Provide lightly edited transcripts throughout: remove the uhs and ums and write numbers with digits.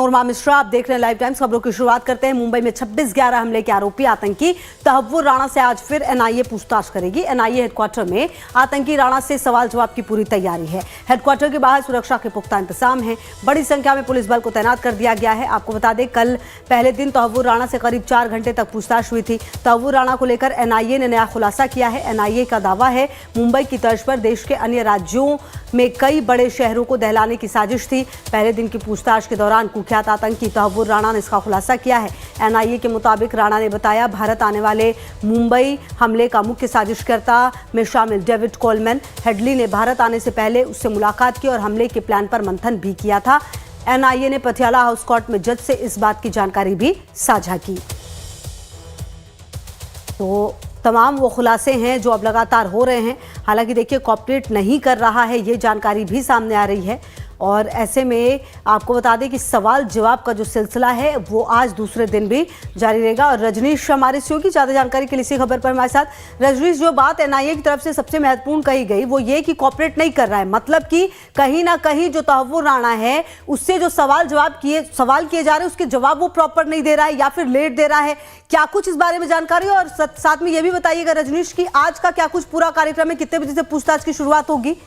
मनोरमा मिश्रा, आप देख रहे हैं लाइव टाइम्स। खबरों की शुरुआत करते हैं। मुंबई में 26/11 हमले के आरोपी आतंकी तहव्वुर राणा से आज फिर एनआईए पूछताछ करेगी। एनआईए हेडक्वार्टर में आतंकी राणा से सवाल जवाब की पूरी तैयारी है। हेडक्वार्टर के बाहर सुरक्षा के पुख्ता इंतजाम हैं। बड़ी संख्या में पुलिस बल को तैनात कर दिया गया है। आपको बता दें, कल पहले दिन तहव्वुर राणा से करीब 4 घंटे तक पूछताछ हुई थी। तहव्वुर राणा को लेकर एनआईए ने नया खुलासा किया है। एनआईए का दावा है मुंबई की तर्ज पर देश के अन्य राज्यों में कई बड़े शहरों को दहलाने की साजिश थी। पहले दिन की पूछताछ के दौरान कुख्यात आतंकी तहव्वुर राणा ने इसका खुलासा किया है। एनआईए के मुताबिक राणा ने बताया, भारत आने वाले मुंबई हमले का मुख्य साजिशकर्ता में शामिल डेविड कोलमैन हेडली ने भारत आने से पहले उससे मुलाकात की और हमले के प्लान पर मंथन भी किया था। एनआईए ने पटियाला हाउस कोर्ट में जज से इस बात की जानकारी भी साझा की। तो तमाम वो खुलासे हैं जो अब लगातार हो रहे हैं। हालांकि देखिए, कोऑपरेट नहीं कर रहा है, ये जानकारी भी सामने आ रही है। और ऐसे में आपको बता दें कि सवाल जवाब का जो सिलसिला है वो आज दूसरे दिन भी जारी रहेगा। और रजनीश हमारे सहयोगी की ज़्यादा जानकारी के लिए इसी खबर पर हमारे साथ। रजनीश, जो बात एनआईए की तरफ से सबसे महत्वपूर्ण कही गई वो ये कि कोऑपरेट नहीं कर रहा है, मतलब कि कहीं ना कहीं जो तहव्वुर राणा है उससे जो सवाल किए जा रहे हैं उसके जवाब वो प्रॉपर नहीं दे रहा है या फिर लेट दे रहा है। क्या कुछ इस बारे में जानकारी? और साथ में ये भी बताइएगा रजनीश कि आज का क्या कुछ पूरा कार्यक्रम है, कितने बजे से पूछताछ की शुरुआत होगी?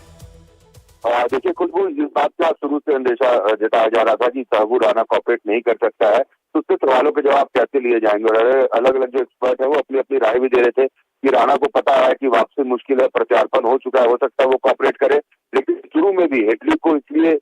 देखिए खुशबू, इस बात का शुरू से अंदेशा जताया जा रहा था कि तहव्वुर राणा कॉपरेट नहीं कर सकता है, तो उसके सवालों के जवाब कैसे लिए जाएंगे। और अलग अलग जो एक्सपर्ट है वो अपनी अपनी राय भी दे रहे थे कि राणा को पता है कि वापसी मुश्किल है, प्रत्यार्पण हो चुका है, हो सकता है वो कॉपरेट करे। लेकिन शुरू में भी हेडली को इसलिए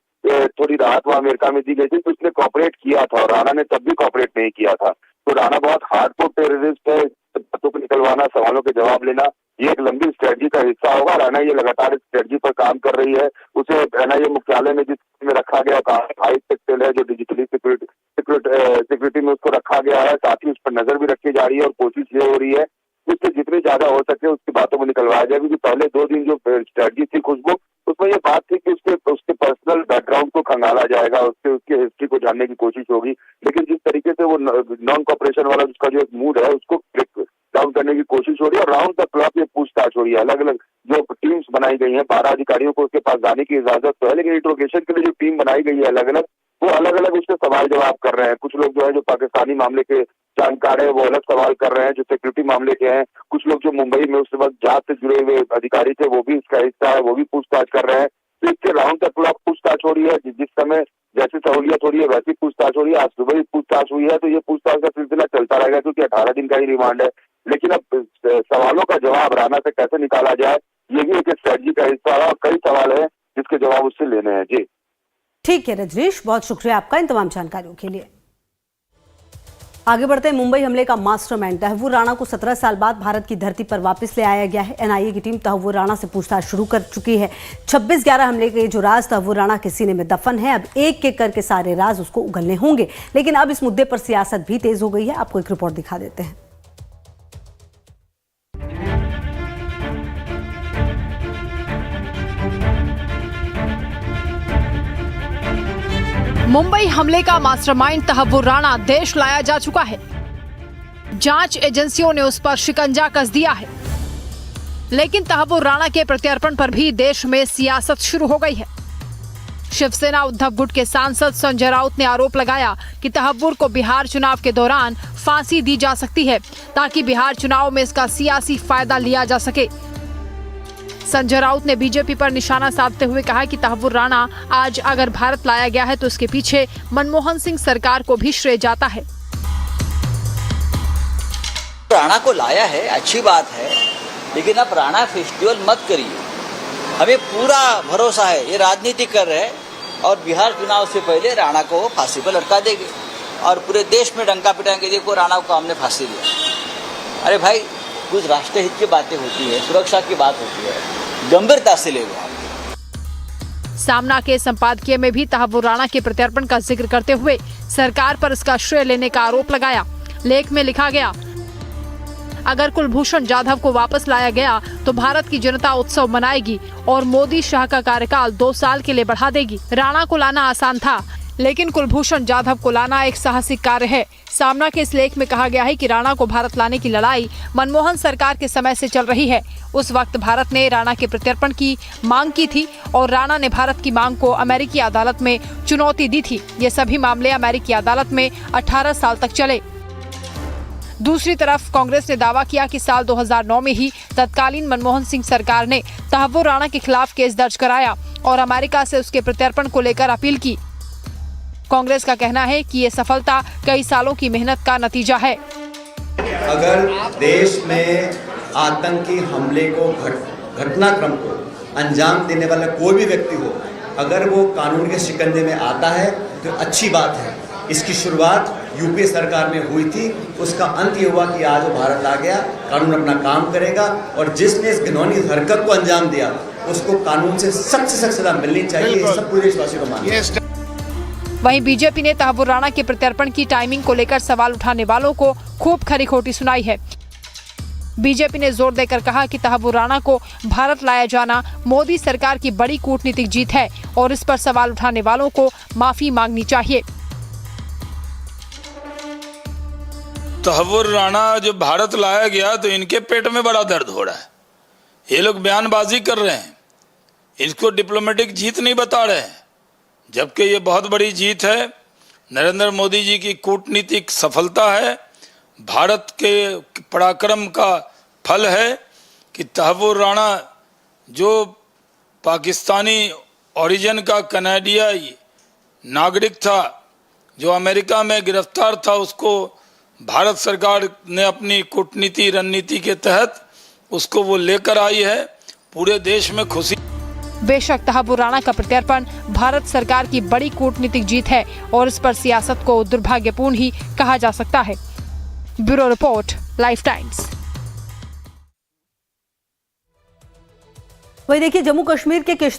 थोड़ी राहत वहां अमेरिका में दी गई थी तो उसने कॉपरेट किया था और राणा ने तब भी कॉपरेट नहीं किया था। तो राणा बहुत हार्डकोर टेररिस्ट है। बातों को निकलवाना, सवालों के जवाब लेना, ये एक लंबी स्ट्रेटजी का हिस्सा होगा। राणा ये लगातार इस स्ट्रेटजी पर काम कर रही है। उसे एनआईए मुख्यालय में जिस रखा गया हाई सेल है जो डिजिटली सिक्योरिटी में उसको रखा गया है, साथ ही उस पर नजर भी रखी जा रही है और कोशिश ये हो रही है उससे जितनी ज्यादा हो सके उसकी बातों को निकलवाया जाए। क्योंकि पहले 2 दिन जो स्ट्रेटजी थी खुशबू, उसमें ये बात थी कि उसके पर्सनल बैकग्राउंड को खंगाला जाएगा, उसकी हिस्ट्री को जानने की कोशिश होगी। लेकिन जिस तरीके से वो नॉन कॉपरेशन वाला उसका जो एक मूड है उसको डाउन करने की कोशिश हो रही है और राउंड द क्लॉक ये पूछताछ हो रही है। अलग अलग जो टीम्स बनाई गई हैं, 12 अधिकारियों को उसके पास जाने की इजाजत तो है, लेकिन इंट्रोगेशन के लिए जो टीम बनाई गई है अलग अलग, वो अलग अलग उससे सवाल जवाब कर रहे हैं। कुछ लोग जो है जो पाकिस्तानी मामले के जानकार है वो अलग सवाल कर रहे हैं, जो सिक्योरिटी मामले के हैं। कुछ लोग जो मुंबई में उस वक्त जांच से जुड़े हुए अधिकारी थे वो भी इसका हिस्सा है, वो भी पूछताछ कर रहे हैं। तो इससे राउंड द क्लॉक पूछताछ हो रही है। जिस समय जैसी सहूलियत हो रही है वैसी पूछताछ हो रही है। आज सुबह ही पूछताछ हुई है, तो ये पूछताछ का सिलसिला चलता रहेगा क्योंकि 18 दिन का ही रिमांड है। लेकिन अब सवालों का जवाब राणा से कैसे निकाला जाए ये भी एक स्ट्रेटजी का हिस्सा है और कई सवाल है जिसके जवाब उससे लेने हैं। जी ठीक है रजनीश, बहुत शुक्रिया आपका इन तमाम जानकारियों के लिए। आगे बढ़ते हैं। मुंबई हमले का मास्टरमाइंड तहव्वुर राणा को 17 साल बाद भारत की धरती पर वापस ले आया गया है। एनआईए की टीम तहव्वुर राणा से पूछताछ शुरू कर चुकी है। 26/11 हमले के जो राज तहव्वुर राणा के सीने में दफन है, अब एक एक करके सारे राज उसको उगलने होंगे। लेकिन अब इस मुद्दे पर सियासत भी तेज हो गई है। आपको एक रिपोर्ट दिखा देते हैं। मुंबई हमले का मास्टरमाइंड तहव्वुर राणा देश लाया जा चुका है। जांच एजेंसियों ने उस पर शिकंजा कस दिया है। लेकिन तहव्वुर राणा के प्रत्यर्पण पर भी देश में सियासत शुरू हो गई है। शिवसेना उद्धव गुट के सांसद संजय राउत ने आरोप लगाया कि तहव्वुर को बिहार चुनाव के दौरान फांसी दी जा सकती है ताकि बिहार चुनाव में इसका सियासी फायदा लिया जा सके। संजय राउत ने बीजेपी पर निशाना साधते हुए कहा कि तहव्वुर राणा आज अगर भारत लाया गया है तो इसके पीछे मनमोहन सिंह सरकार को भी श्रेय जाता है। राणा को लाया है, अच्छी बात है, लेकिन अब राणा फेस्टिवल मत करिए। हमें पूरा भरोसा है ये राजनीति कर रहे हैं और बिहार चुनाव से पहले राणा को फांसी पर लटका देंगे और पूरे देश में डंका पिटाएंगे, देखो राणा को हमने फांसी दिया। अरे भाई, कुछ राष्ट्रीय हित की बातें होती है, सुरक्षा की बात होती है, गंभीरता से ले लो। सामना के संपादकीय में भी तहव्वुर राणा के प्रत्यर्पण का जिक्र करते हुए सरकार पर इसका श्रेय लेने का आरोप लगाया। लेख में लिखा गया, अगर कुलभूषण जाधव को वापस लाया गया तो भारत की जनता उत्सव मनाएगी और मोदी शाह का कार्यकाल 2 साल के लिए बढ़ा देगी। राणा को लाना आसान था, लेकिन कुलभूषण जाधव को लाना एक साहसिक कार्य है। सामना के इस लेख में कहा गया है कि राणा को भारत लाने की लड़ाई मनमोहन सरकार के समय से चल रही है। उस वक्त भारत ने राणा के प्रत्यर्पण की मांग की थी और राणा ने भारत की मांग को अमेरिकी अदालत में चुनौती दी थी। ये सभी मामले अमेरिकी अदालत में 18 साल तक चले। दूसरी तरफ कांग्रेस ने दावा किया कि साल 2009 में ही तत्कालीन मनमोहन सिंह सरकार ने तहव्वुर राणा के खिलाफ केस दर्ज कराया और अमेरिका से उसके प्रत्यर्पण को लेकर अपील की। कांग्रेस का कहना है कि ये सफलता कई सालों की मेहनत का नतीजा है। अगर देश में आतंकी हमले को घटनाक्रम को अंजाम देने वाला कोई भी व्यक्ति हो, अगर वो कानून के शिकंजे में आता है तो अच्छी बात है। इसकी शुरुआत यूपीए सरकार में हुई थी, उसका अंत ये हुआ कि आज वो भारत आ गया, कानून अपना काम करेगा और जिसने इस घिनौनी हरकत को अंजाम दिया उसको कानून से सख्त सजा मिलनी चाहिए। ये सब पूरे देशवासियों का मानना है। वहीं बीजेपी ने तहव्वुर राणा के प्रत्यर्पण की टाइमिंग को लेकर सवाल उठाने वालों को खूब खरी खोटी सुनाई है। बीजेपी ने जोर देकर कहा कि तहव्वुर राणा को भारत लाया जाना मोदी सरकार की बड़ी कूटनीतिक जीत है और इस पर सवाल उठाने वालों को माफी मांगनी चाहिए। तहव्वुर राणा जो भारत लाया गया तो इनके पेट में बड़ा दर्द हो रहा है। ये लोग बयानबाजी कर रहे हैं, इसको डिप्लोमेटिक जीत नहीं बता रहे हैं, जबकि ये बहुत बड़ी जीत है। नरेंद्र मोदी जी की कूटनीतिक सफलता है, भारत के पराक्रम का फल है कि तहव्वुर राणा जो पाकिस्तानी ओरिजिन का कनाडियाई नागरिक था, जो अमेरिका में गिरफ्तार था, उसको भारत सरकार ने अपनी कूटनीति रणनीति के तहत उसको वो लेकर आई है। पूरे देश में खुशी। बेशक तहव्वुर राणा का प्रत्यर्पण भारत सरकार की बड़ी कूटनीतिक जीत है और इस पर सियासत को दुर्भाग्यपूर्ण ही कहा जा सकता है। Bureau report, life times. वही देखिए, जम्मू कश्मीर के किश्तवाड़